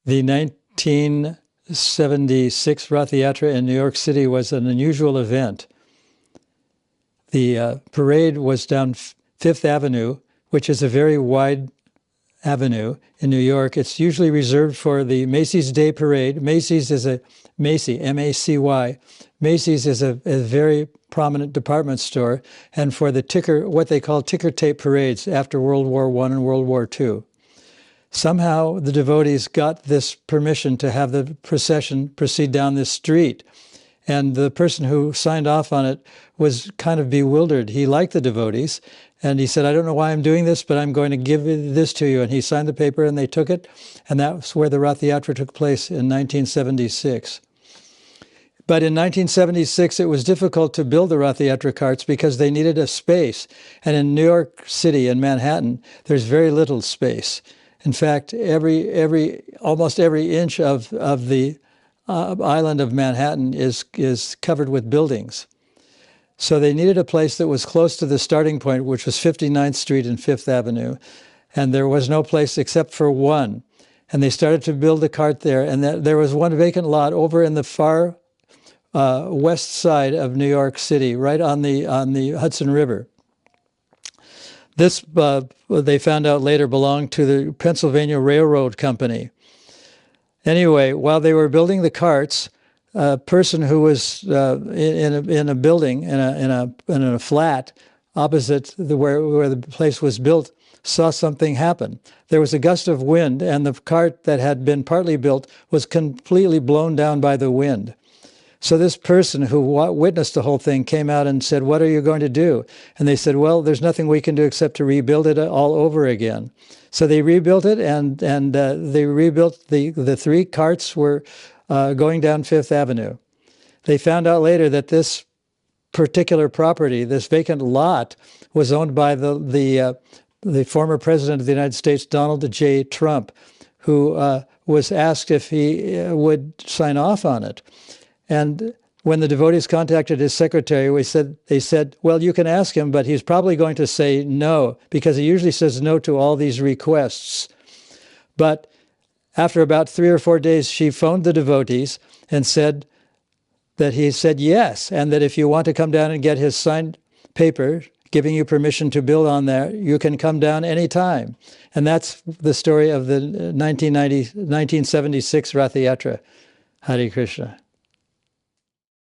The 1976 Rath Yatra in New York City was an unusual event. The parade was down Fifth Avenue, which is a very wide avenue in New York. It's usually reserved for the Macy's Day Parade. Macy's is Macy, M-A-C-Y. Macy's is a very prominent department store, and for the what they call ticker tape parades after World War I and World War II. Somehow the devotees got this permission to have the procession proceed down this street. And the person who signed off on it was kind of bewildered. He liked the devotees, and he said, I don't know why I'm doing this, but I'm going to give this to you. And he signed the paper, and they took it, and that's where the Rath Yatra took place in 1976. But in 1976, it was difficult to build the Rath Yatra carts because they needed a space. And in New York City, in Manhattan, there's very little space. In fact, almost every inch of the island of Manhattan is covered with buildings. So they needed a place that was close to the starting point, which was 59th Street and Fifth Avenue. And there was no place except for one. And they started to build a cart there. And there was one vacant lot over in the far west side of New York City, right on the Hudson River. This, they found out later, belonged to the Pennsylvania Railroad Company. Anyway, while they were building the carts, a person who was in a building, in a flat opposite where the place was built, saw something happen. There was a gust of wind, and the cart that had been partly built was completely blown down by the wind. So this person who witnessed the whole thing came out and said, what are you going to do? And they said, well, there's nothing we can do except to rebuild it all over again. So they rebuilt it, and they rebuilt the three carts were going down Fifth Avenue. They found out later that this particular property, this vacant lot, was owned by the former president of the United States, Donald J. Trump, who was asked if he would sign off on it. And when the devotees contacted his secretary, they said, well, you can ask him, but he's probably going to say no, because he usually says no to all these requests. But after about 3 or 4 days, she phoned the devotees and said that he said yes, and that if you want to come down and get his signed paper giving you permission to build on there, you can come down anytime. And that's the story of the 1976 Rath Yatra. Hare Krishna.